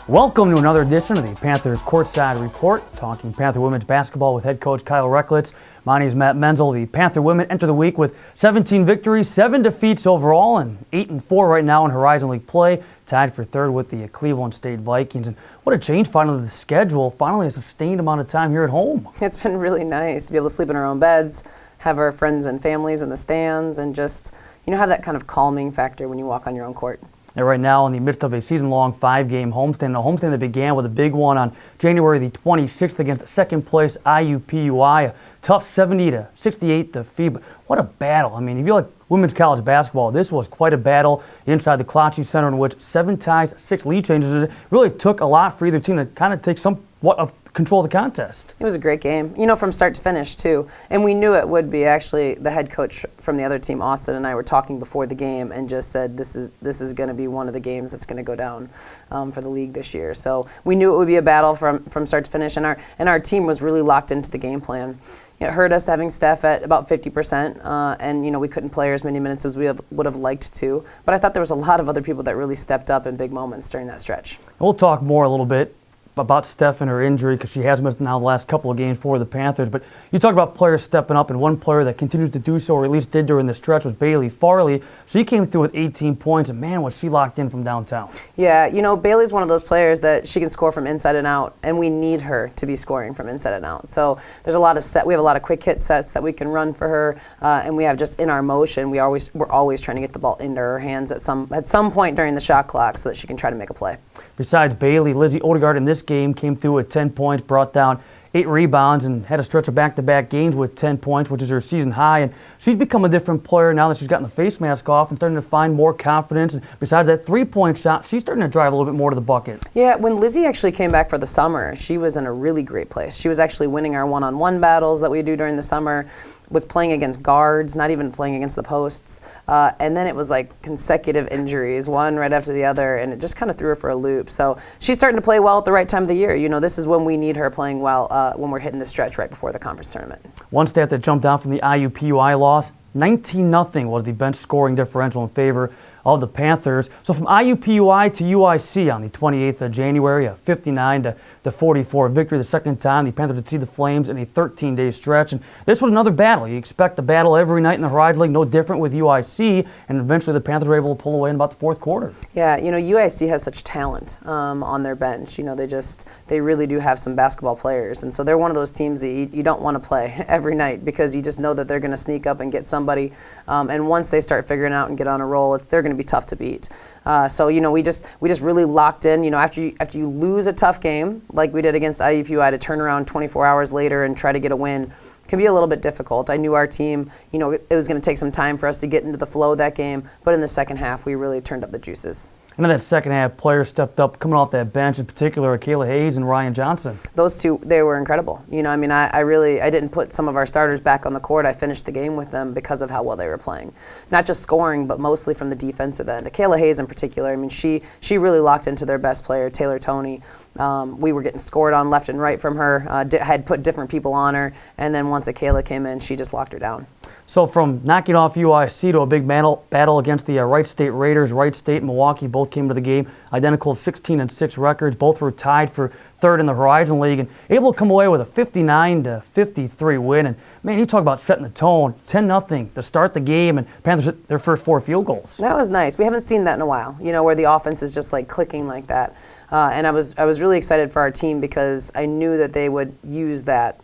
Welcome to another edition of the Panthers Courtside Report, talking Panther women's basketball with head coach Kyle Recklitz. My name is Matt Menzel. The Panther women enter the week with 17 victories, 7 defeats overall, and 8-4 right now in Horizon League play, tied for third with the Cleveland State Vikings. And what a change finally to the schedule, finally a sustained amount of time here at home. It's been really nice to be able to sleep in our own beds, have our friends and families in the stands, and just, have that kind of calming factor when you walk on your own court. And right now, in the midst of a season-long 5-game homestand, a homestand that began with a big one on January the 26th against second-place IUPUI, a tough 70-68 defeat. But what a battle! I mean, if you like women's college basketball, this was quite a battle inside the Cloutzy Center, in which 7 ties, 6 lead changes. It really took a lot for either team to kind of take somewhat of control of the contest. It was a great game, from start to finish too. And we knew it would be. Actually, the head coach from the other team, Austin, and I were talking before the game and just said this is going to be one of the games that's going to go down for the league this year. So we knew it would be a battle from start to finish, and our team was really locked into the game plan. It hurt us having Steph at about 50%, and we couldn't play her as many minutes as we would have liked to. But I thought there was a lot of other people that really stepped up in big moments during that stretch. We'll talk more a little bit about Steph and her injury, because she has missed now the last couple of games for the Panthers. But you talk about players stepping up, and one player that continues to do so, or at least did during the stretch, was Bailey Farley. She came through with 18 points, and man, was she locked in from downtown. Yeah, Bailey's one of those players that she can score from inside and out, and we need her to be scoring from inside and out. So there's a lot of we have a lot of quick hit sets that we can run for her, and we have just in our motion, we're always trying to get the ball into her hands at some point during the shot clock so that she can try to make a play. Besides Bailey, Lizzie Odegaard in this game came through with 10 points, brought down 8 rebounds, and had a stretch of back-to-back games with 10 points, which is her season high. And she's become a different player now that she's gotten the face mask off and starting to find more confidence. And besides that three-point shot, she's starting to drive a little bit more to the bucket. Yeah, when Lizzie actually came back for the summer, she was in a really great place. She was actually winning our one-on-one battles that we do during the summer, was playing against guards, not even playing against the posts. And then it was like consecutive injuries, one right after the other, and it just kind of threw her for a loop. So she's starting to play well at the right time of the year. This is when we need her playing well, when we're hitting the stretch right before the conference tournament. One stat that jumped out from the IUPUI loss, 19-0 was the bench scoring differential in favor of the Panthers. So from IUPUI to UIC on the 28th of January, a 59-44 victory. The second time the Panthers would see the Flames in a 13-day stretch. And this was another battle. You expect a battle every night in the Horizon League, no different with UIC. And eventually the Panthers were able to pull away in about the fourth quarter. Yeah, UIC has such talent on their bench. They really do have some basketball players. And so they're one of those teams that you don't want to play every night, because you just know that they're going to sneak up and get somebody. And once they start figuring out and get on a roll, they're going to be tough to beat. So we just really locked in. After you lose a tough game like we did against IUPUI, to turn around 24 hours later and try to get a win can be a little bit difficult. I knew our team, it was going to take some time for us to get into the flow of that game, but in the second half we really turned up the juices. And then that second half, players stepped up, coming off that bench, in particular, Kayla Hayes and Ryan Johnson. Those two, they were incredible. I didn't put some of our starters back on the court. I finished the game with them because of how well they were playing. Not just scoring, but mostly from the defensive end. Kayla Hayes in particular, she really locked into their best player, Taylor Toney. We were getting scored on left and right from her, had put different people on her, and then once Kayla came in, she just locked her down. So from knocking off UIC to a big battle against the Wright State Raiders, Wright State and Milwaukee both came to the game, identical 16-6 records. Both were tied for third in the Horizon League and able to come away with a 59-53 win. And man, you talk about setting the tone, 10-0 to start the game, and Panthers hit their first 4 field goals. That was nice. We haven't seen that in a while, where the offense is just like clicking like that. And I was really excited for our team, because I knew that they would use that,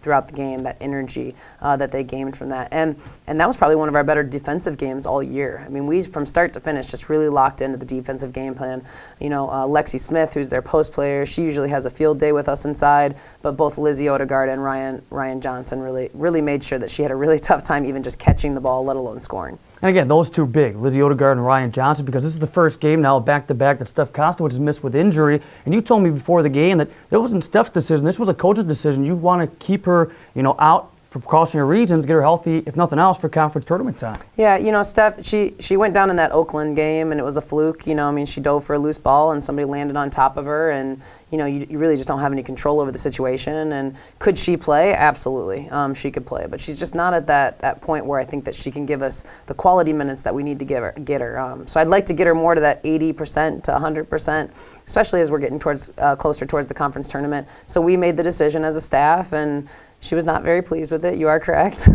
throughout the game, that energy that they gained from that. And that was probably one of our better defensive games all year. We, from start to finish, just really locked into the defensive game plan. Lexi Smith, who's their post player, she usually has a field day with us inside, but both Lizzie Odegaard and Ryan Johnson really made sure that she had a really tough time even just catching the ball, let alone scoring. And again, those two big, Lizzie Odegaard and Ryan Johnson, because this is the first game now back-to-back that Steph Kostowicz has missed with injury. And you told me before the game that it wasn't Steph's decision. This was a coach's decision. You want to keep her, out for precautionary reasons, get her healthy, if nothing else, for conference tournament time. Yeah, Steph, she went down in that Oakland game, and it was a fluke. She dove for a loose ball, and somebody landed on top of her, and you really just don't have any control over the situation. And could she play? Absolutely, she could play, but she's just not at that point where I think that she can give us the quality minutes that we need to get her. So I'd like to get her more to that 80% to 100%, especially as we're getting closer towards the conference tournament. So we made the decision as a staff, and she was not very pleased with it. You are correct.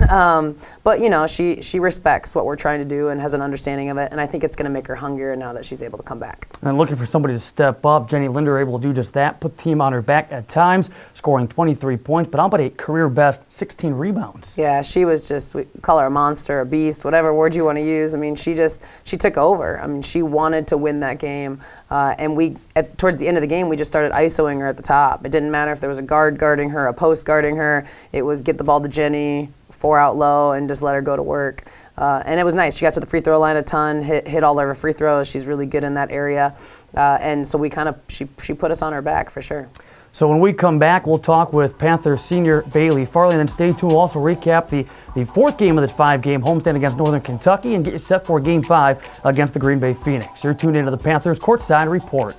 But, she respects what we're trying to do and has an understanding of it, and I think it's going to make her hungrier now that she's able to come back. And looking for somebody to step up, Jenny Linder able to do just that, put the team on her back at times, scoring 23 points, but how about a career-best 16 rebounds? Yeah, she was just, we call her a monster, a beast, whatever word you want to use. She took over. She wanted to win that game. And towards the end of the game, we just started isoing her at the top. It didn't matter if there was a guard guarding her, a post guarding her. It was get the ball to Jenny, 4 out low, and just let her go to work. And it was nice. She got to the free throw line a ton, hit all of her free throws. She's really good in that area. And so she put us on her back for sure. So when we come back, we'll talk with Panther senior Bailey Farley, and then stay tuned. We'll also recap the fourth game of this 5-game homestand against Northern Kentucky and get you set for Game 5 against the Green Bay Phoenix. You're tuned into the Panthers Courtside Report.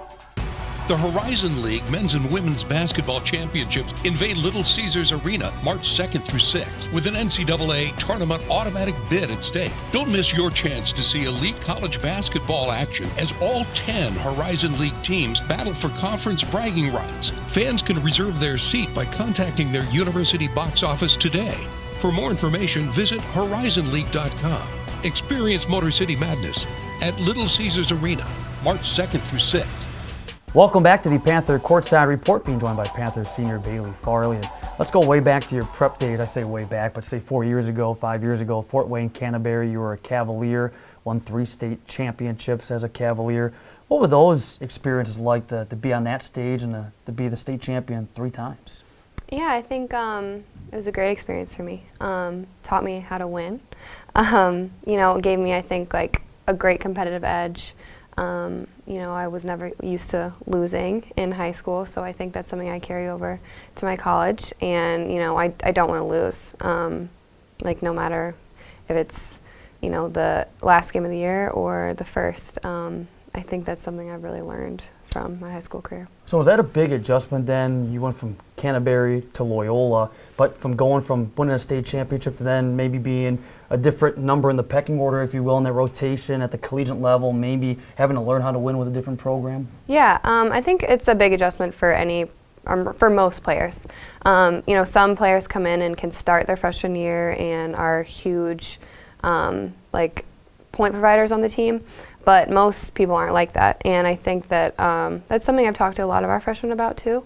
The Horizon League Men's and Women's Basketball Championships invade Little Caesars Arena March 2nd through 6th with an NCAA tournament automatic bid at stake. Don't miss your chance to see elite college basketball action as all 10 Horizon League teams battle for conference bragging rights. Fans can reserve their seat by contacting their university box office today. For more information, visit horizonleague.com. Experience Motor City Madness at Little Caesars Arena March 2nd through 6th. Welcome back to the Panther Courtside Report, being joined by Panther senior Bailey Farley. And let's go way back to your prep days. I say way back, but say 4 years ago, 5 years ago, Fort Wayne, Canterbury, you were a Cavalier, won 3 state championships as a Cavalier. What were those experiences like to be on that stage and to be the state champion 3 times? Yeah, I think it was a great experience for me. Taught me how to win. It gave me, I think, like a great competitive edge. I was never used to losing in high school, so I think that's something I carry over to my college. And, I don't want to lose, no matter if it's, the last game of the year or the first. I think that's something I've really learned from my high school career. So was that a big adjustment then? You went from Canterbury to Loyola, but from going from winning a state championship to then maybe being a different number in the pecking order, if you will, in that rotation at the collegiate level, maybe having to learn how to win with a different program? Yeah, I think it's a big adjustment for most players. Some players come in and can start their freshman year and are huge point providers on the team, but most people aren't like that. And I think that that's something I've talked to a lot of our freshmen about too.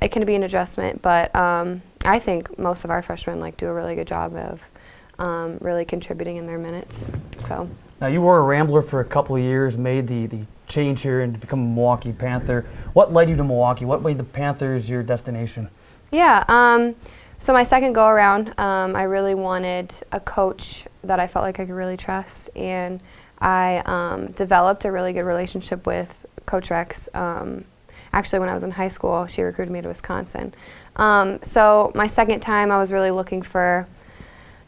It can be an adjustment, but I think most of our freshmen do a really good job of really contributing in their minutes. So. Now you were a Rambler for a couple of years, made the change here and to become a Milwaukee Panther. What led you to Milwaukee? What made the Panthers your destination? Yeah, so my second go around, I really wanted a coach that I felt like I could really trust, and I developed a really good relationship with Coach Rex. Actually, when I was in high school, she recruited me to Wisconsin. So my second time, I was really looking for,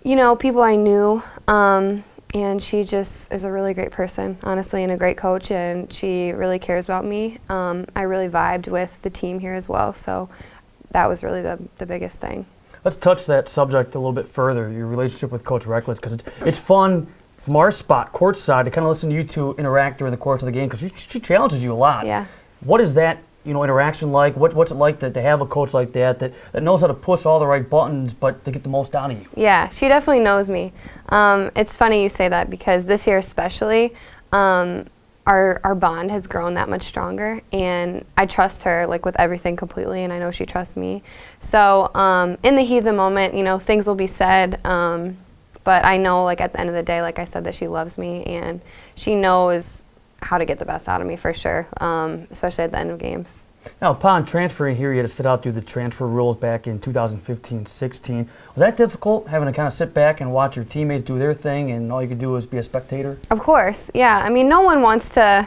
people I knew, and she just is a really great person, honestly, and a great coach, and she really cares about me. I really vibed with the team here as well, so that was really the biggest thing. Let's touch that subject a little bit further, your relationship with Coach Reckless, because it's fun from our spot, courtside, to kind of listen to you two interact during the course of the game, because she challenges you a lot. Yeah. What is that interaction like? What's it like to have a coach like that knows how to push all the right buttons, but to get the most out of you? Yeah, she definitely knows me. It's funny you say that, because this year especially, our bond has grown that much stronger, and I trust her with everything completely, and I know she trusts me. So in the heat of the moment, things will be said, but I know at the end of the day, like I said, that she loves me, and she knows how to get the best out of me for sure, especially at the end of games. Now, upon transferring here, you had to sit out through the transfer rules back in 2015-16. Was that difficult, having to kind of sit back and watch your teammates do their thing and all you could do was be a spectator? Of course, yeah. I mean, no one wants to,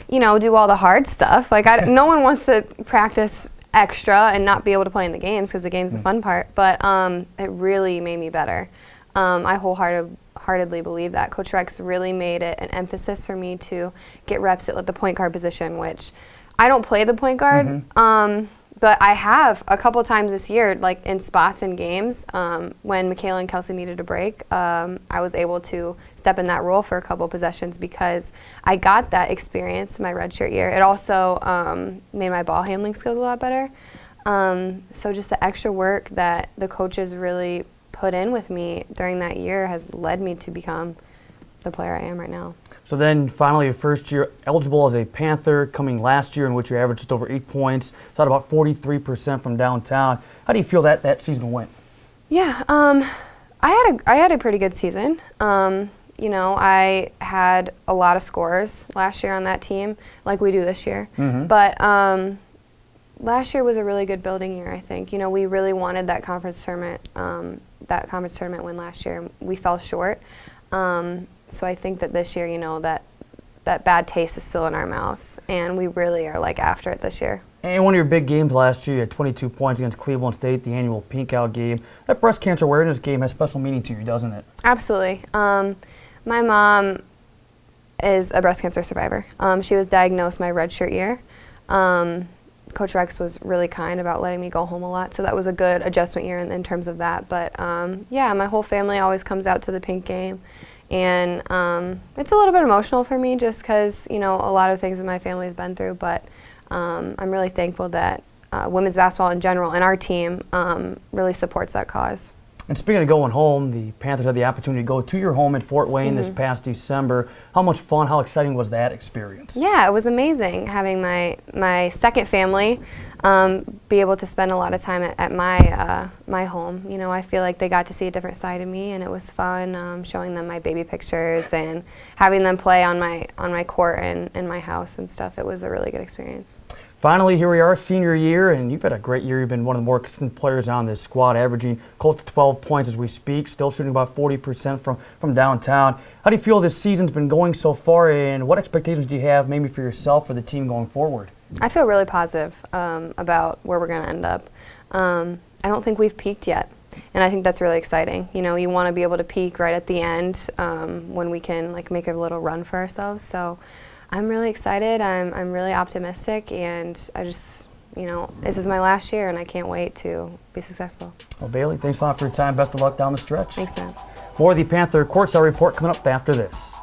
do all the hard stuff. No one wants to practice extra and not be able to play in the games because the game's the fun part, but it really made me better. I wholeheartedly believe that Coach Rex really made it an emphasis for me to get reps at the point guard position, which I don't play the point guard, but I have a couple times this year, like in spots in games, when Michaela and Kelsey needed a break. I was able to step in that role for a couple possessions because I got that experience my redshirt year. It also made my ball handling skills a lot better. So just the extra work that the coaches really put in with me during that year has led me to become the player I am right now. So then finally your first year eligible as a Panther, coming last year in which you averaged just over 8 points, shot about 43% from downtown. How do you feel that season went? Yeah, I had a pretty good season. You know, I had a lot of scores last year on that team, like we do this year. But last year was a really good building year, I think. You know, we really wanted that conference tournament win last year. We fell short. So I think that this year, you know, that bad taste is still in our mouths, and we really are after it this year. And one of your big games last year, you had 22 points against Cleveland State, the annual Pink Out game. That breast cancer awareness game has special meaning to you, doesn't it? Absolutely. My mom is a breast cancer survivor. She was diagnosed my redshirt year. Coach Rex was really kind about letting me go home a lot, so that was a good adjustment year in terms of that. But yeah, my whole family always comes out to the Pink game, and it's a little bit emotional for me just because, you know, a lot of things that my family has been through, but I'm really thankful that women's basketball in general and our team really supports that cause. And speaking of going home, the Panthers had the opportunity to go to your home in Fort Wayne this past December. How much fun, how exciting was that experience? Yeah, it was amazing having my second family be able to spend a lot of time at my home. You know, I feel like they got to see a different side of me, and it was fun showing them my baby pictures and having them play on my court and in my house and stuff. It was a really good experience. Finally, here we are, senior year, and you've had a great year. You've been one of the more consistent players on this squad, averaging close to 12 points as we speak, still shooting about 40% from downtown. How do you feel this season's been going so far, and what expectations do you have maybe for yourself or the team going forward? I feel really positive about where we're going to end up. I don't think we've peaked yet, and I think that's really exciting. You know, you want to be able to peak right at the end when we can make a little run for ourselves. So I'm really excited. I'm really optimistic, and I just, you know, this is my last year, and I can't wait to be successful. Well, Bailey, thanks a lot for your time. Best of luck down the stretch. Thanks, man. More of the Panther Courtside Report coming up after this.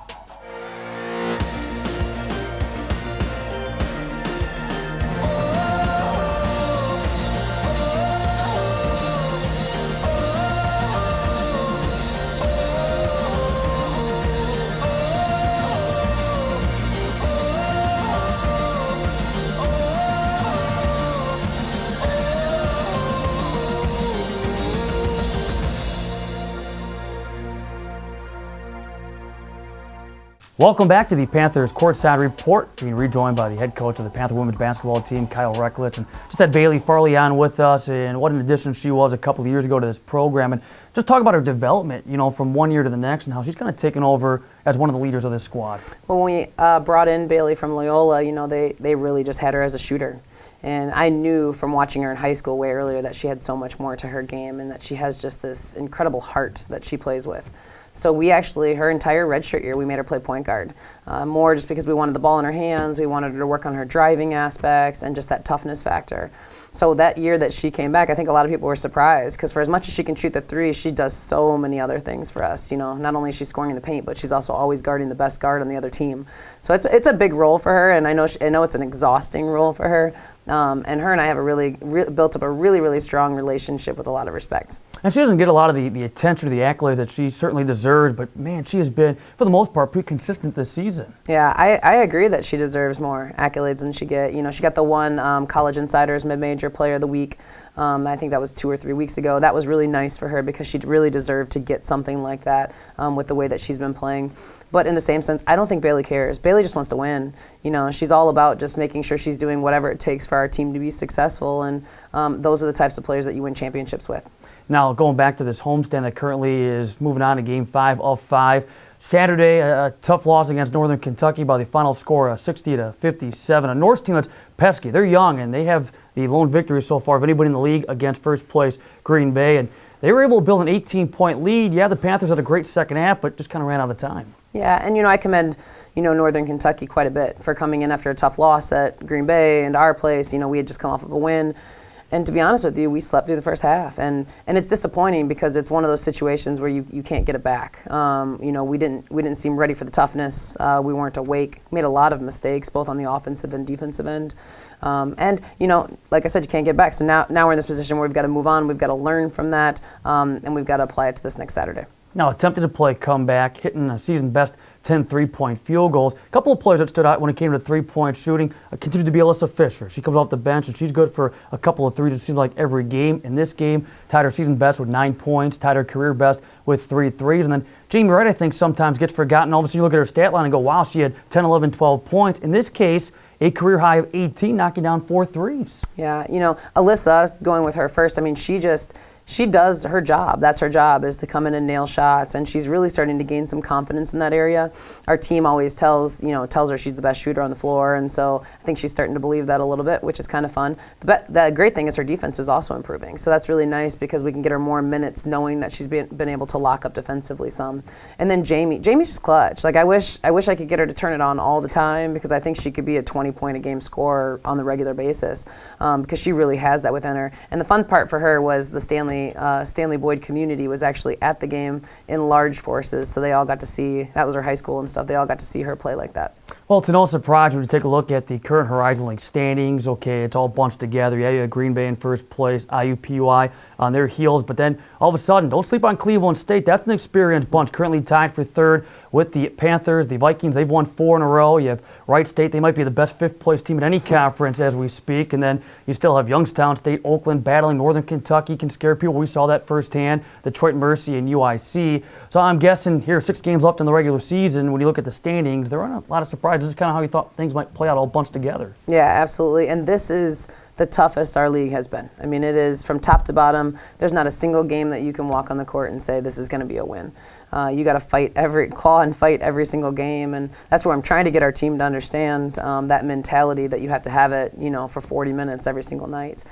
Welcome back to the Panthers Courtside Report, being rejoined by the head coach of the Panther women's basketball team, Kyle Recklitz, and just had Bailey Farley on with us, and what an addition she was a couple of years ago to this program, and just talk about her development, you know, from one year to the next, and how she's kind of taken over as one of the leaders of this squad. Well, when we brought in Bailey from Loyola, you know, they really just had her as a shooter. And I knew from watching her in high school way earlier that she had so much more to her game, and that she has just this incredible heart that she plays with. So we actually, her entire redshirt year, we made her play point guard. More just because we wanted the ball in her hands, we wanted her to work on her driving aspects and just that toughness factor. So that year that she came back, I think a lot of people were surprised, because for as much as she can shoot the three, she does so many other things for us. You know, not only is she scoring in the paint, but she's also always guarding the best guard on the other team. So it's a big role for her, and I know it's an exhausting role for her. And her and I have built up a really strong relationship with a lot of respect. And she doesn't get a lot of the attention or the accolades that she certainly deserves, but man, she has been, for the most part, pretty consistent this season. Yeah, I agree that she deserves more accolades than she get. You know, she got the one College Insider's Mid-Major Player of the Week. I think that was 2 or 3 weeks ago. That was really nice for her, because she really deserved to get something like that with the way that she's been playing. But in the same sense, I don't think Bailey cares. Bailey just wants to win. You know, she's all about just making sure she's doing whatever it takes for our team to be successful, and those are the types of players that you win championships with. Now, going back to this homestand that currently is moving on to Game 5 of 5. Saturday, a tough loss against Northern Kentucky by the final score of 60-57. A North team that's pesky. They're young, and they have the lone victory so far of anybody in the league against first place Green Bay. And they were able to build an 18-point lead. Yeah, the Panthers had a great second half, but just kind of ran out of time. Yeah, and I commend Northern Kentucky quite a bit for coming in after a tough loss at Green Bay and our place. We had just come off of a win. And to be honest with you, we slept through the first half, and it's disappointing because it's one of those situations where you can't get it back. We didn't seem ready for the toughness. We weren't awake. Made a lot of mistakes, both on the offensive and defensive end. And like I said, you can't get it back. So now we're in this position where we've got to move on. We've got to learn from that, and we've got to apply it to this next Saturday. Now attempted to play comeback, hitting a season best 10 three-point field goals. A couple of players that stood out when it came to three-point shooting continued to be Alyssa Fisher. She comes off the bench, and she's good for a couple of threes, it seems like, every game. In this game, tied her season best with 9 points, tied her career best with 3 threes. And then Jamie Wright, I think, sometimes gets forgotten. All of a sudden, you look at her stat line and go, wow, she had 10, 11, 12 points. In this case, a career high of 18, knocking down 4 threes. Yeah, Alyssa, going with her first, she does her job. That's her job, is to come in and nail shots, and she's really starting to gain some confidence in that area. Our team always tells her she's the best shooter on the floor, and so I think she's starting to believe that a little bit, which is kind of fun. The great thing is her defense is also improving, so that's really nice because we can get her more minutes knowing that she's been able to lock up defensively some. And then Jamie's just clutch. Like I wish I could get her to turn it on all the time because I think she could be a 20-point-a-game scorer on the regular basis because she really has that within her. And the fun part for her was the Stanley Boyd community was actually at the game in large forces, so they all got to see, that was her high school and stuff, they all got to see her play like that. Well, it's no surprise when you take a look at the current Horizon League standings. Okay, it's all bunched together. Yeah, you have Green Bay in first place, IUPUI on their heels, but then all of a sudden, don't sleep on Cleveland State. That's an experienced bunch, currently tied for third with the Panthers. The Vikings, they've won 4 in a row. You have Wright State, they might be the best 5th place team in any conference as we speak, and then you still have Youngstown State, Oakland battling. Northern Kentucky can scare people. We saw that firsthand. Detroit Mercy and UIC. So I'm guessing here, 6 games left in the regular season. When you look at the standings, there aren't a lot of surprises. This is kind of how you thought things might play out, all bunched together. Yeah, absolutely. And this is the toughest our league has been. It is from top to bottom. There's not a single game that you can walk on the court and say this is going to be a win. You got to claw and fight every single game, and that's where I'm trying to get our team to understand that mentality that you have to have it, for 40 minutes every single night.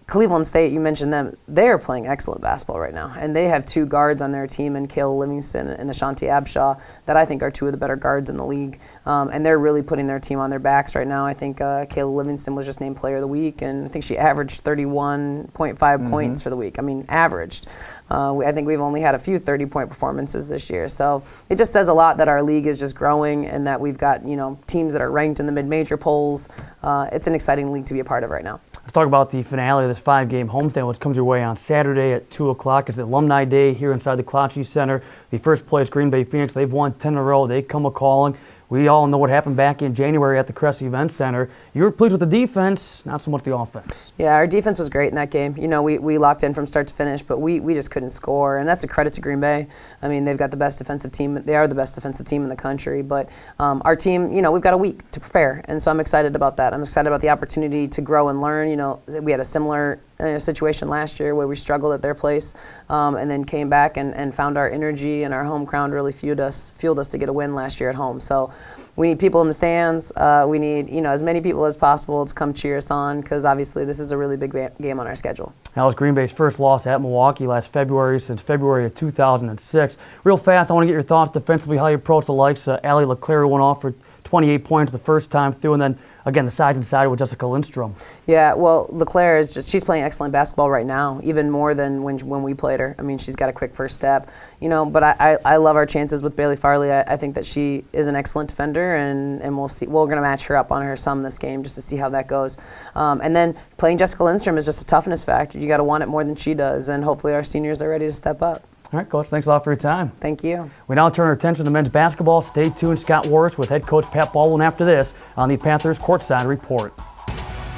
Cleveland State, you mentioned them, they are playing excellent basketball right now. And they have 2 guards on their team, in Kayla Livingston and Ashanti Abshaw, that I think are 2 of the better guards in the league. And they're really putting their team on their backs right now. I think Kayla Livingston was just named Player of the Week, and I think she averaged 31.5 points for the week. Averaged. I think we've only had a few 30-point performances this year. So it just says a lot that our league is just growing and that we've got, teams that are ranked in the mid-major polls. It's an exciting league to be a part of right now. Let's talk about the finale of this 5-game homestand, which comes your way on Saturday at 2 o'clock. It's the Alumni Day here inside the Cloutchy Center. The first place Green Bay Phoenix, they've won 10 in a row. They come a-calling. We all know what happened back in January at the Cressy Event Center. You were pleased with the defense, not so much the offense. Yeah, our defense was great in that game. We locked in from start to finish, but we just couldn't score, and that's a credit to Green Bay. They've got the best defensive team. They are the best defensive team in the country, but our team, we've got a week to prepare, and so I'm excited about that. I'm excited about the opportunity to grow and learn. We had a similar situation last year where we struggled at their place and then came back and found our energy, and our home crowd really fueled us to get a win last year at home. So we need people in the stands. We need as many people as possible to come cheer us on because obviously this is a really big game on our schedule. That was Green Bay's first loss at Milwaukee last February since February of 2006. Real fast, I want to get your thoughts defensively, how you approach the likes. Allie LeClaire went off for 28 points the first time through, and then again, the sides and side with Jessica Lindstrom. Yeah, well, LeClaire she's playing excellent basketball right now, even more than when we played her. She's got a quick first step, but I love our chances with Bailey Farley. I think that she is an excellent defender, and we'll see. We're going to match her up on her some this game just to see how that goes. And then playing Jessica Lindstrom is just a toughness factor. You got to want it more than she does, and hopefully our seniors are ready to step up. All right, Coach, thanks a lot for your time. Thank you. We now turn our attention to men's basketball. Stay tuned. Scott Warris with head coach Pat Baldwin after this on the Panthers Courtside Report.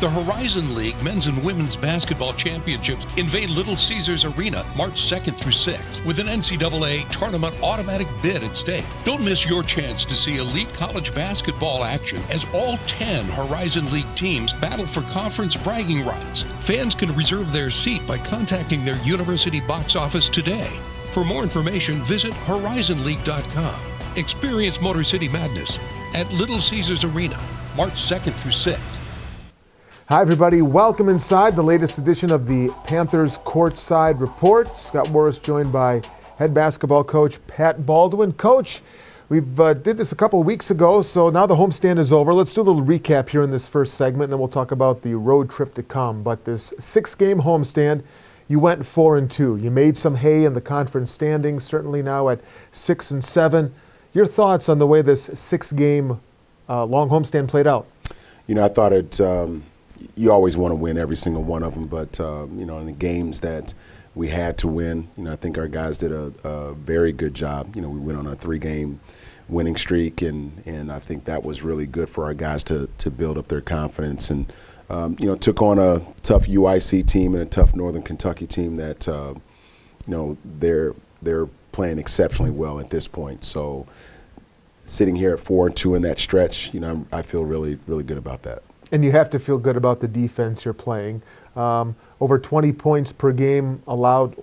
The Horizon League Men's and Women's Basketball Championships invade Little Caesars Arena March 2nd through 6th with an NCAA tournament automatic bid at stake. Don't miss your chance to see elite college basketball action as all 10 Horizon League teams battle for conference bragging rights. Fans can reserve their seat by contacting their university box office today. For more information, visit horizonleague.com. Experience Motor City Madness at Little Caesars Arena March 2nd through 6th. Hi, everybody. Welcome inside the latest edition of the Panthers Courtside Report. Scott Morris joined by head basketball coach Pat Baldwin. Coach, we've did this a couple of weeks ago, so now the homestand is over. Let's do a little recap here in this first segment, and then we'll talk about the road trip to come. But this 6-game homestand, you went 4-2. You made some hay in the conference standings, certainly now at 6-7. Your thoughts on the way this 6-game long homestand played out? You know, I thought it. You always want to win every single one of them, but you know, in the games that we had to win, you know, I think our guys did a very good job. You know, we went on a 3-game winning streak, and I think that was really good for our guys to build up their confidence, and you know, took on a tough UIC team and a tough Northern Kentucky team that you know, they're playing exceptionally well at this point. So sitting here at 4-2 in that stretch, you know, I feel really good about that. And you have to feel good about the defense you're playing. Over 20 points per game allowed,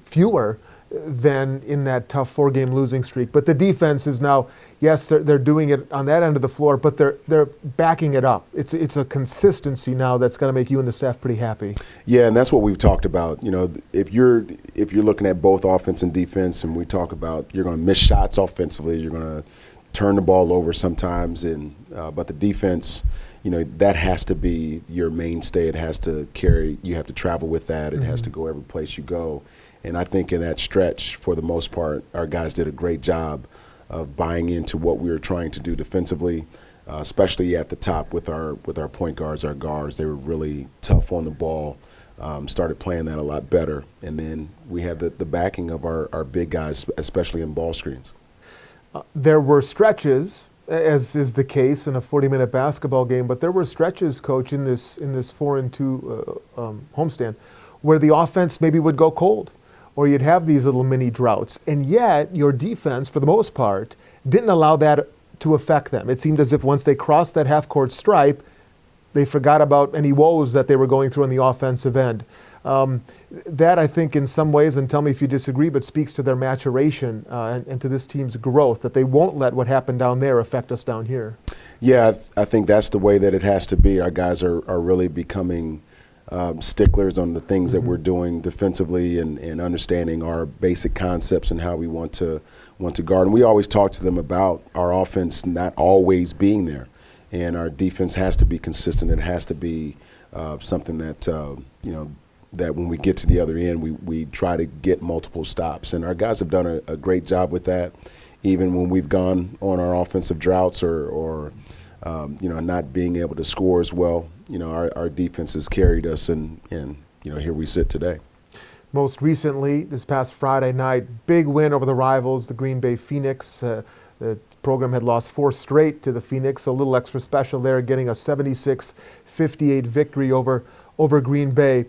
fewer than in that tough 4-game losing streak. But the defense is now, yes, they're doing it on that end of the floor, but they're backing it up. It's a consistency now that's going to make you and the staff pretty happy. Yeah, and that's what we've talked about. You know, if you're looking at both offense and defense, and we talk about you're going to miss shots offensively, you're going to turn the ball over sometimes, and but the defense, you know, that has to be your mainstay. It has to carry. You have to travel with that. It has to go every place you go. And I think in that stretch, for the most part, our guys did a great job of buying into what we were trying to do defensively, especially at the top with our point guards, our guards. They were really tough on the ball. Started playing that a lot better. And then we had the backing of our big guys, especially in ball screens. There were stretches, as is the case in a 40-minute basketball game, but there were stretches, Coach, in this 4-2 homestand where the offense maybe would go cold, or you'd have these little mini droughts, and yet your defense, for the most part, didn't allow that to affect them. It seemed as if once they crossed that half-court stripe, they forgot about any woes that they were going through on the offensive end. That, I think, in some ways, and tell me if you disagree, but speaks to their maturation and to this team's growth, that they won't let what happened down there affect us down here. Yeah, I think that's the way that it has to be. Our guys are really becoming sticklers on the things that we're doing defensively, and understanding our basic concepts and how we want to guard. And we always talk to them about our offense not always being there, and our defense has to be consistent. It has to be something that you know, that when we get to the other end, we try to get multiple stops. And our guys have done a great job with that, even when we've gone on our offensive droughts or you know, not being able to score as well. You know, our defense has carried us, and you know, here we sit today. Most recently, this past Friday night, big win over the rivals, the Green Bay Phoenix. The program had lost 4 straight to the Phoenix, so a little extra special there, getting a 76-58 victory over Green Bay.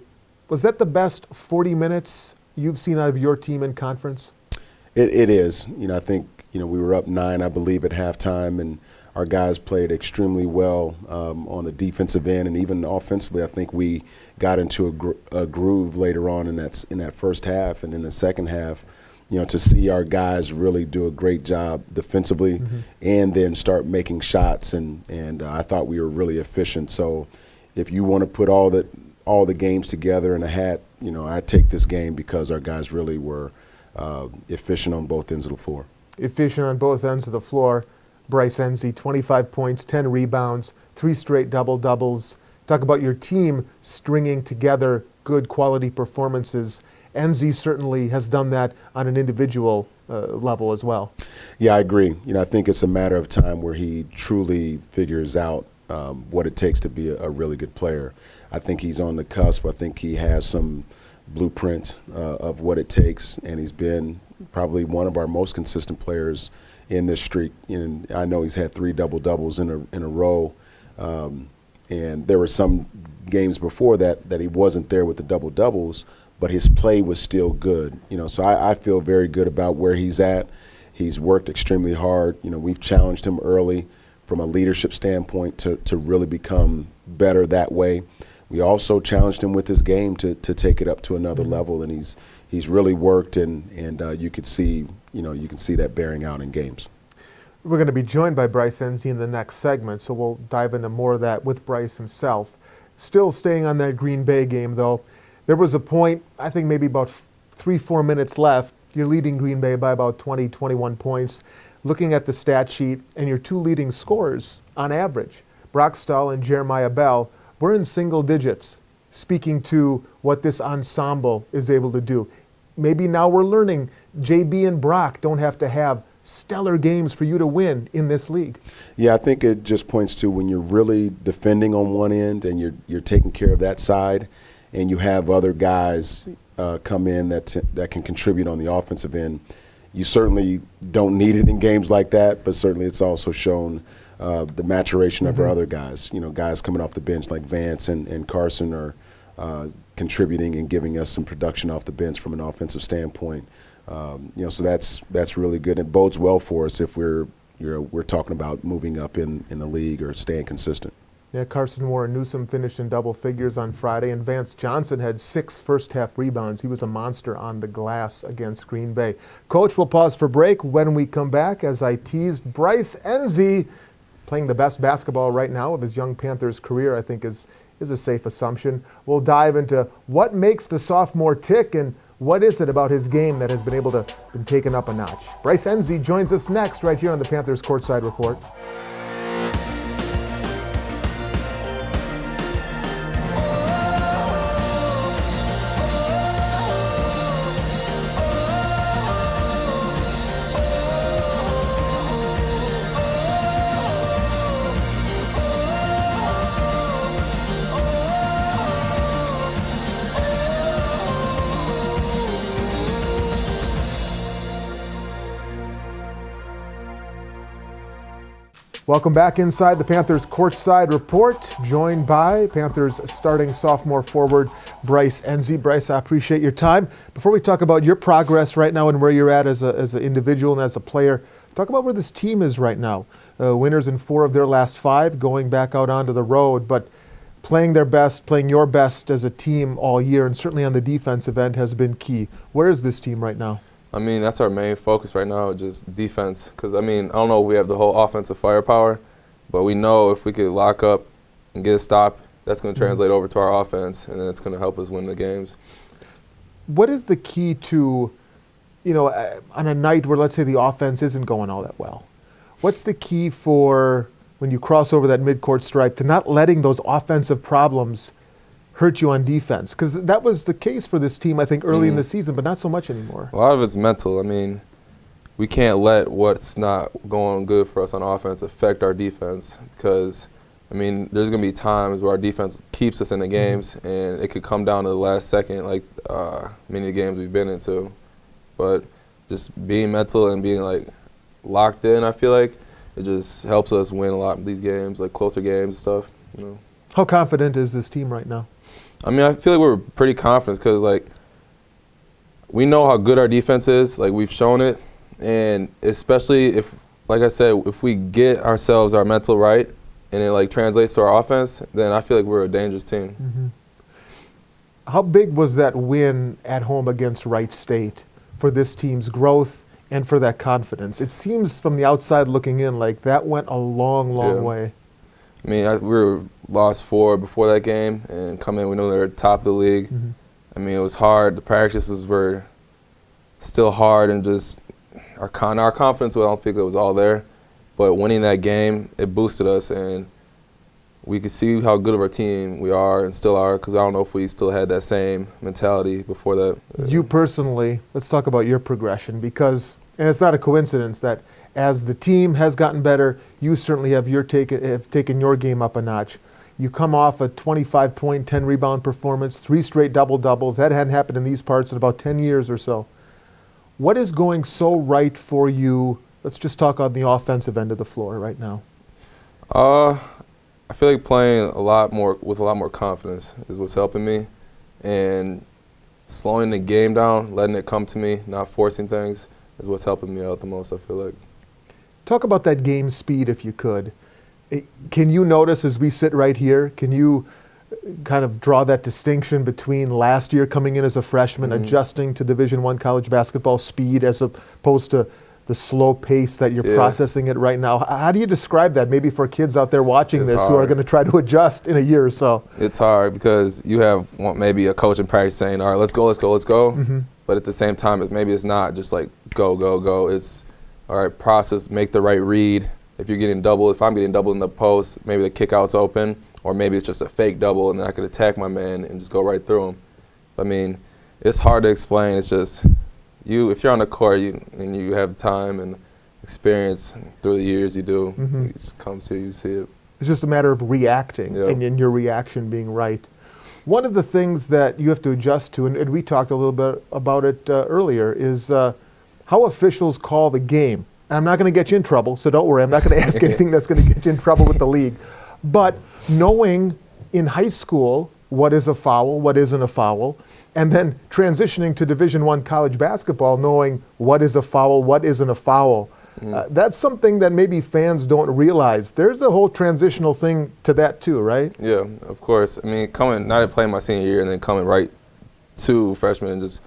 Was that the best 40 minutes you've seen out of your team in conference? It is. You know, I think, you know, we were up 9, I believe, at halftime, and our guys played extremely well on the defensive end, and even offensively. I think we got into a groove later on in that first half, and in the second half, you know, to see our guys really do a great job defensively, and then start making shots, and I thought we were really efficient. So if you want to put all the games together in a hat, you know, I take this game because our guys really were efficient on both ends of the floor. Efficient on both ends of the floor. Bryce Enzi, 25 points, 10 rebounds, 3 straight double-doubles. Talk about your team stringing together good quality performances. Enzi certainly has done that on an individual level as well. Yeah, I agree. You know, I think it's a matter of time where he truly figures out what it takes to be a really good player. I think he's on the cusp. I think he has some blueprint of what it takes, and he's been probably one of our most consistent players in this streak. And I know he's had 3 double-doubles in a row, and there were some games before that he wasn't there with the double-doubles, but his play was still good. You know, so I feel very good about where he's at. He's worked extremely hard. You know, we've challenged him early from a leadership standpoint to really become better that way. We also challenged him with his game to take it up to another level, and he's really worked, and you can see that bearing out in games. We're going to be joined by Bryce Enzi in the next segment, so we'll dive into more of that with Bryce himself. Still staying on that Green Bay game, though, there was a point, I think maybe about 3-4 minutes left. You're leading Green Bay by about 20, 21 points. Looking at the stat sheet, and your two leading scorers on average, Brock Stahl and Jeremiah Bell, were in single digits, speaking to what this ensemble is able to do. Maybe now we're learning JB and Brock don't have to have stellar games for you to win in this league. Yeah, I think it just points to when you're really defending on one end and you're taking care of that side, and you have other guys come in that can contribute on the offensive end. You certainly don't need it in games like that, but certainly it's also shown the maturation of our other guys. You know, guys coming off the bench like Vance and Carson are contributing and giving us some production off the bench from an offensive standpoint. You know, so that's really good. It bodes well for us if we're talking about moving up in the league or staying consistent. Yeah, Carson Warren Newsome finished in double figures on Friday, and Vance Johnson had 6 first-half rebounds. He was a monster on the glass against Green Bay. Coach, we'll pause for break. When we come back, as I teased, Bryce Enzi playing the best basketball right now of his young Panthers career, I think is a safe assumption. We'll dive into what makes the sophomore tick and what is it about his game that has been able to be taken up a notch. Bryce Enzi joins us next right here on the Panthers Courtside Report. Welcome back inside the Panthers Courtside Report, joined by Panthers starting sophomore forward Bryce Enzi. Bryce, I appreciate your time. Before we talk about your progress right now and where you're at as an individual and as a player, talk about where this team is right now. Winners in 4 of their last 5, going back out onto the road, but playing their best, playing your best as a team all year, and certainly on the defensive end has been key. Where is this team right now? I mean, that's our main focus right now, just defense. Because, I mean, I don't know if we have the whole offensive firepower, but we know if we could lock up and get a stop, that's going to translate over to our offense, and then it's going to help us win the games. What is the key to, you know, on a night where, let's say, the offense isn't going all that well? What's the key for, when you cross over that midcourt stripe, to not letting those offensive problems hurt you on defense? Because that was the case for this team, I think, early in the season, but not so much anymore. A lot of it's mental. I mean, we can't let what's not going good for us on offense affect our defense, because, I mean, there's going to be times where our defense keeps us in the games, and it could come down to the last second, like many of the games we've been into. But just being mental and being, like, locked in, I feel like, it just helps us win a lot of these games, like closer games and stuff, you know. How confident is this team right now? I mean, I feel like we're pretty confident because, like, we know how good our defense is. Like, we've shown it. And especially if, like I said, if we get ourselves our mental right and it, like, translates to our offense, then I feel like we're a dangerous team. Mm-hmm. How big was that win at home against Wright State for this team's growth and for that confidence? It seems from the outside looking in like that went a long, long way. I mean, we were lost 4 before that game, and come in, we know they're top of the league. Mm-hmm. I mean, it was hard. The practices were still hard, and just our confidence, well, I don't think it was all there. But winning that game, it boosted us, and we could see how good of our team we are and still are, because I don't know if we still had that same mentality before that. You personally, let's talk about your progression, because, and it's not a coincidence that as the team has gotten better, you certainly have taken your game up a notch. You come off a 25-point, 10-rebound performance, 3 straight double-doubles. That hadn't happened in these parts in about 10 years or so. What is going so right for you? Let's just talk on the offensive end of the floor right now. I feel like playing with a lot more confidence is what's helping me, and slowing the game down, letting it come to me, not forcing things, is what's helping me out the most, I feel like. Talk about that game speed if you could. Can you notice as we sit right here, can you kind of draw that distinction between last year coming in as a freshman, adjusting to Division I college basketball speed as opposed to the slow pace that you're processing it right now. How do you describe that, maybe for kids out there watching It's this hard. who are going to try to adjust in a year or so? It's hard because you have maybe a coach in practice saying, all right, let's go. Mm-hmm. But at the same time, maybe it's not just like go. It's, all right, process, make the right read. If I'm getting doubled in the post, maybe the kick out's open, or maybe it's just a fake double and then I could attack my man and just go right through him. I mean, it's hard to explain. It's just, if you're on the court and you have time and experience through the years, it just comes to you, see it. It's just a matter of reacting and your reaction being right. One of the things that you have to adjust to, and we talked a little bit about it earlier, is how officials call the game. And I'm not going to get you in trouble, so don't worry. I'm not going to ask anything that's going to get you in trouble with the league. But knowing in high school what is a foul, what isn't a foul, and then transitioning to Division I college basketball, knowing what is a foul, what isn't a foul, that's something that maybe fans don't realize. There's a whole transitional thing to that too, right? Yeah, of course. I mean, not playing my senior year and then coming right to freshman and just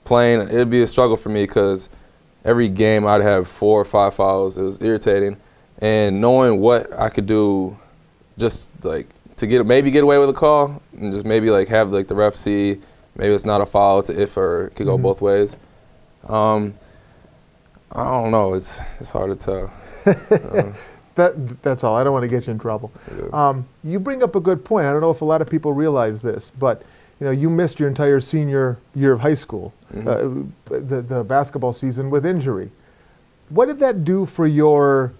playing, it'd be a struggle for me because every game I'd have 4 or 5 fouls. It was irritating. And knowing what I could do just like to get away with a call and just maybe like have like the ref see maybe it's not a foul, it's an if, or it could go both ways. I don't know. It's hard to tell. That's all. I don't want to get you in trouble. Yeah. You bring up a good point. I don't know if a lot of people realize this, but you missed your entire senior year of high school, the basketball season with injury. What did that do for your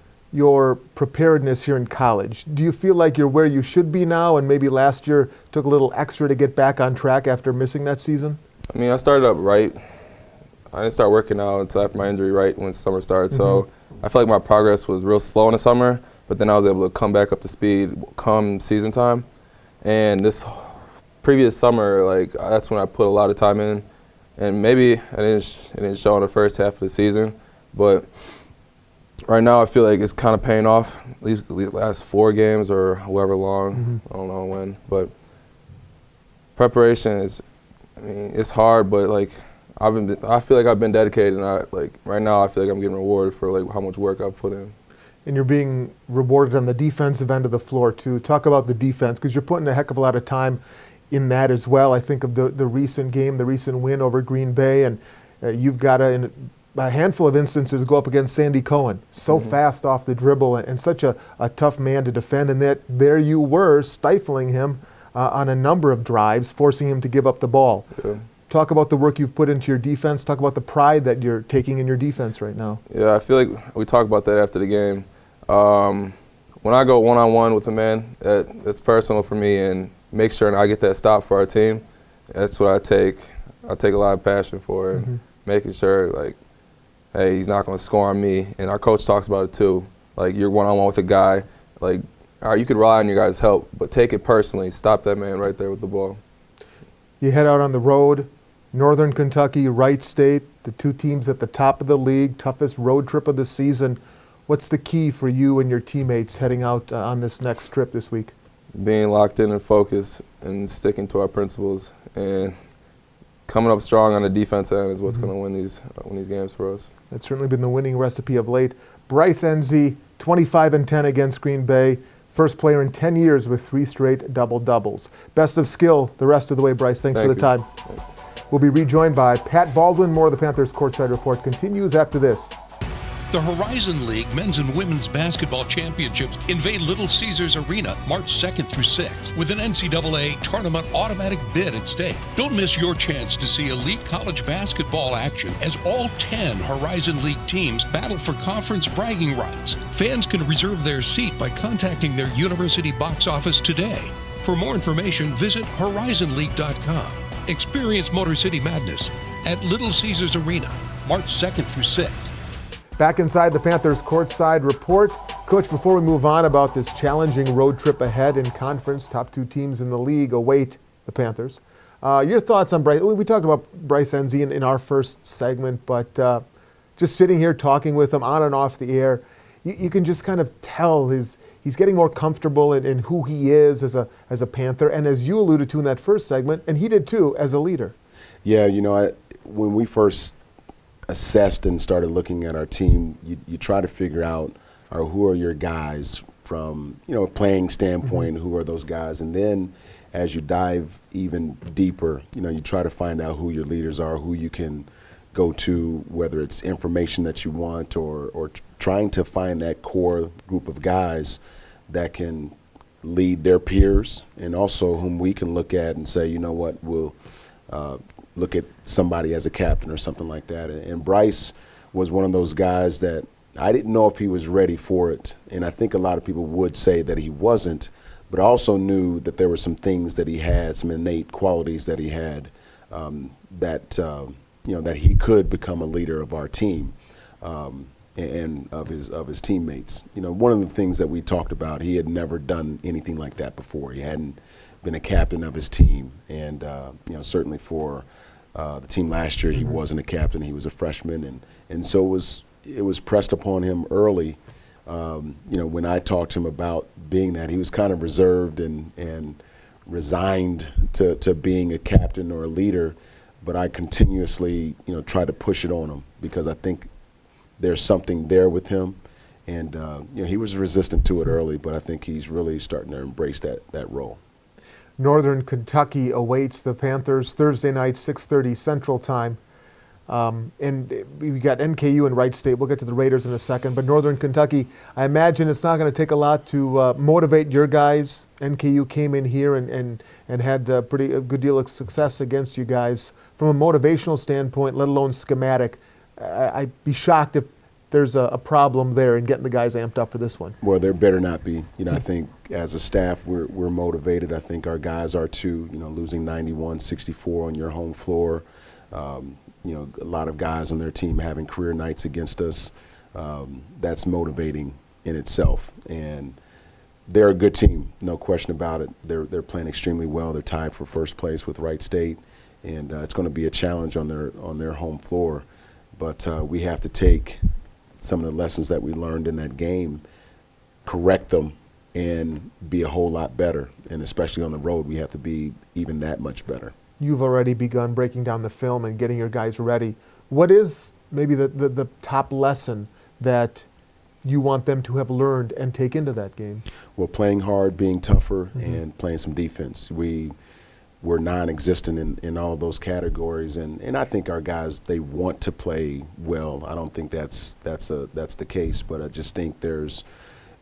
preparedness here in college? Do you feel like you're where you should be now, and maybe last year took a little extra to get back on track after missing that season? I mean, I started up right. I didn't start working out until after my injury, right when summer started. So I feel like my progress was real slow in the summer, but then I was able to come back up to speed come season time. And this previous summer, like that's when I put a lot of time in. And maybe it didn't show in the first half of the season, but right now I feel like it's kind of paying off. At least the last 4 games or however long, I don't know when. But preparation is, I mean, it's hard, but like I feel like I've been dedicated, and right now I feel like I'm getting rewarded for like how much work I've put in. And you're being rewarded on the defensive end of the floor too. Talk about the defense, because you're putting a heck of a lot of time in that as well. I think of the recent game, the recent win over Green Bay, and you've got to, in a handful of instances, go up against Sandy Cohen. So fast off the dribble and such a tough man to defend, and that there you were stifling him on a number of drives, forcing him to give up the ball. Yeah. Talk about the work you've put into your defense. Talk about the pride that you're taking in your defense right now. Yeah, I feel like we talked about that after the game. When I go one-on-one with a man, it's personal for me, and make sure I get that stop for our team. That's what I take a lot of passion for, and making sure, like, hey, he's not going to score on me. And our coach talks about it too. Like, you're one-on-one with a guy. Like, all right, you could rely on your guys' help, but take it personally. Stop that man right there with the ball. You head out on the road. Northern Kentucky, Wright State, the 2 teams at the top of the league, toughest road trip of the season. What's the key for you and your teammates heading out on this next trip this week? Being locked in and focused and sticking to our principles and coming up strong on the defense end is what's going to win these games for us. That's certainly been the winning recipe of late. Bryce Enzi, 25-10 against Green Bay. First player in 10 years with 3 straight double-doubles. Best of skill the rest of the way, Bryce. Thanks for the time. We'll be rejoined by Pat Baldwin. More of the Panthers Courtside Report continues after this. The Horizon League Men's and Women's Basketball Championships invade Little Caesars Arena March 2nd through 6th with an NCAA tournament automatic bid at stake. Don't miss your chance to see elite college basketball action as all 10 Horizon League teams battle for conference bragging rights. Fans can reserve their seat by contacting their university box office today. For more information, visit horizonleague.com. Experience Motor City Madness at Little Caesars Arena, March 2nd through 6th. Back inside the Panthers Courtside Report. Coach, before we move on about this challenging road trip ahead in conference, top 2 teams in the league await the Panthers. Your thoughts on Bryce? We talked about Bryce Enzi in our first segment, but just sitting here talking with him on and off the air, you can just kind of tell he's getting more comfortable in who he is as a Panther, and as you alluded to in that first segment, and he did too, as a leader. Yeah, when we first assessed and started looking at our team, you try to figure out who are your guys from, a playing standpoint, who are those guys. And then as you dive even deeper, you try to find out who your leaders are, who you can go to, whether it's information that you want or trying to find that core group of guys that can lead their peers, and also whom we can look at and say, we'll look at somebody as a captain or something like that. And Bryce was one of those guys that I didn't know if he was ready for it, and I think a lot of people would say that he wasn't, but I also knew that there were some things that he had, some innate qualities that he had, that he could become a leader of our team. And of his teammates. One of the things that we talked about, he had never done anything like that before. He hadn't been a captain of his team, and certainly for the team last year, he wasn't a captain. He was a freshman, and so it was pressed upon him early. When I talked to him about being that, he was kind of reserved and resigned to being a captain or a leader, but I continuously tried to push it on him because I think there's something there with him, and he was resistant to it early, but I think he's really starting to embrace that role. Northern Kentucky awaits the Panthers Thursday night, 6:30 Central Time. And we got NKU and Wright State. We'll get to the Raiders in a second, but Northern Kentucky, I imagine it's not going to take a lot to motivate your guys. NKU came in here and had a good deal of success against you guys. From a motivational standpoint, let alone schematic, I'd be shocked if there's a problem there in getting the guys amped up for this one. Well, there better not be. I think as a staff, we're motivated. I think our guys are too. Losing 91-64 on your home floor. A lot of guys on their team having career nights against us. That's motivating in itself. And they're a good team, no question about it. They're playing extremely well. They're tied for first place with Wright State, and it's going to be a challenge on their home floor. But we have to take some of the lessons that we learned in that game, correct them, and be a whole lot better. And especially on the road, we have to be even that much better. You've already begun breaking down the film and getting your guys ready. What is maybe the top lesson that you want them to have learned and take into that game? Well, playing hard, being tougher, and playing some defense. We're non-existent in all of those categories, and I think our guys, they want to play well. I don't think that's the case, but I just think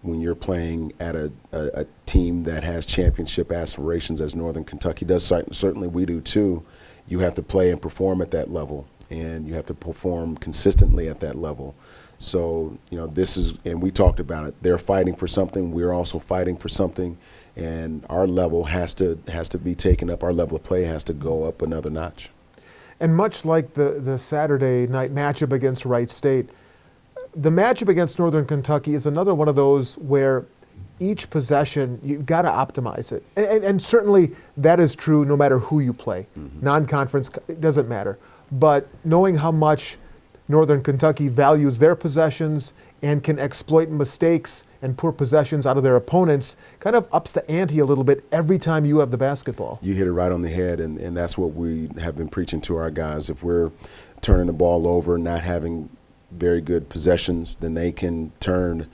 when you're playing at a team that has championship aspirations, as Northern Kentucky does, certainly we do too, you have to play and perform at that level, and you have to perform consistently at that level. So, and we talked about it, they're fighting for something, we're also fighting for something, and our level has to be taken up. Our level of play has to go up another notch. And much like the Saturday night matchup against Wright State, the matchup against Northern Kentucky is another one of those where each possession, you've got to optimize it. And certainly that is true no matter who you play. Non-conference, it doesn't matter. But knowing how much Northern Kentucky values their possessions and can exploit mistakes and poor possessions out of their opponents kind of ups the ante a little bit every time you have the basketball. You hit it right on the head, and that's what we have been preaching to our guys. If we're turning the ball over, not having very good possessions, then they can turn,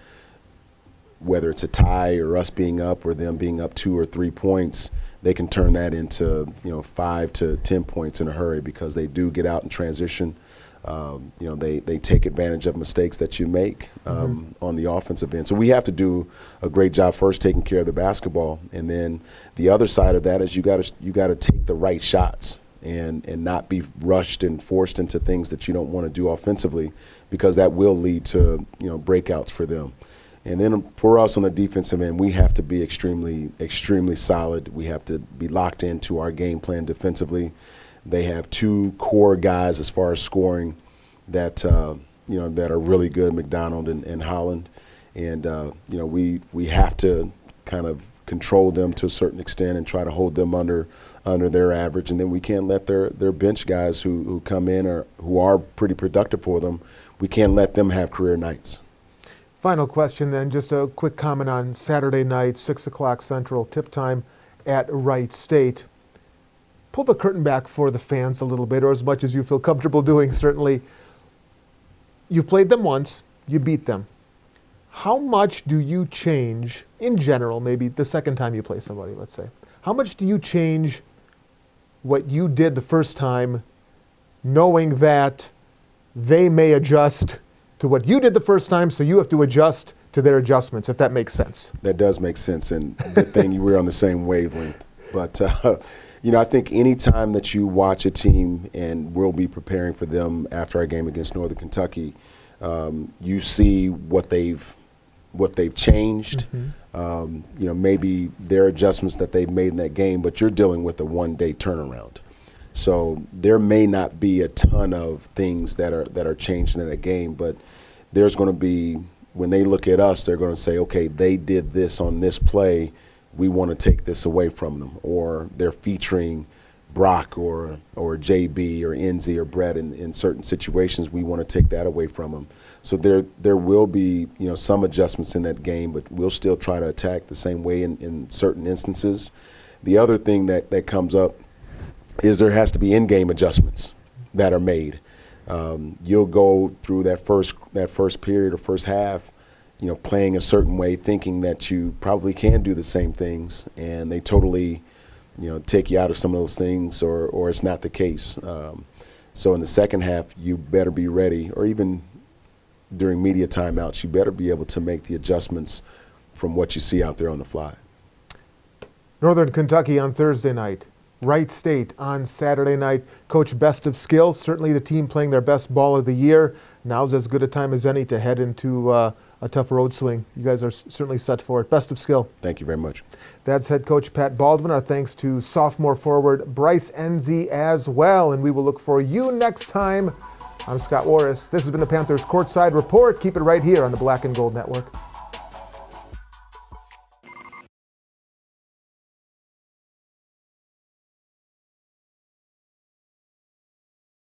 whether it's a tie or us being up or them being up 2 or 3 points, they can turn that into 5 to 10 points in a hurry because they do get out in transition. They take advantage of mistakes that you make on the offensive end. So we have to do a great job first taking care of the basketball, and then the other side of that is you got to take the right shots and not be rushed and forced into things that you don't want to do offensively, because that will lead to breakouts for them. And then for us on the defensive end, we have to be extremely, extremely solid. We have to be locked into our game plan defensively. They have 2 core guys as far as scoring that that are really good, McDonald and Holland, and we have to kind of control them to a certain extent and try to hold them under their average, and then we can't let their bench guys who come in or who are pretty productive for them, we can't let them have career nights. Final question then, just a quick comment on Saturday night, 6 o'clock Central tip time at Wright State. Pull the curtain back for the fans a little bit, or as much as you feel comfortable doing, certainly. you've played them once, you beat them. How much do you change, in general, maybe the second time you play somebody, let's say? How much do you change what you did the first time, knowing that they may adjust to what you did the first time, so you have to adjust to their adjustments, if that makes sense? That does make sense, and good thing we're on the same wavelength. But, I think any time that you watch a team, and we'll be preparing for them after our game against Northern Kentucky, you see what they've changed, maybe their adjustments that they've made in that game, but you're dealing with a one-day turnaround. So there may not be a ton of things that are changed in that game, but there's going to be, when they look at us, they're going to say, okay, they did this on this play, we want to take this away from them. Or they're featuring Brock or JB or Enzi or Brett in certain situations, we want to take that away from them. So there will be some adjustments in that game, but we'll still try to attack the same way in certain instances. The other thing that comes up is there has to be in-game adjustments that are made. You'll go through that first period or first half, playing a certain way, thinking that you probably can do the same things, and they totally take you out of some of those things, or it's not the case. So in the second half, you better be ready, or even during media timeouts, you better be able to make the adjustments from what you see out there on the fly. Northern Kentucky on Thursday night. Wright State on Saturday night. Coach, best of skill. Certainly the team playing their best ball of the year. Now's as good a time as any to head into a tough road swing. You guys are certainly set for it. Best of skill. Thank you very much. That's head coach Pat Baldwin. Our thanks to sophomore forward Bryce Enzi as well. And we will look for you next time. I'm Scott Warris. This has been the Panthers Courtside Report. Keep it right here on the Black and Gold Network.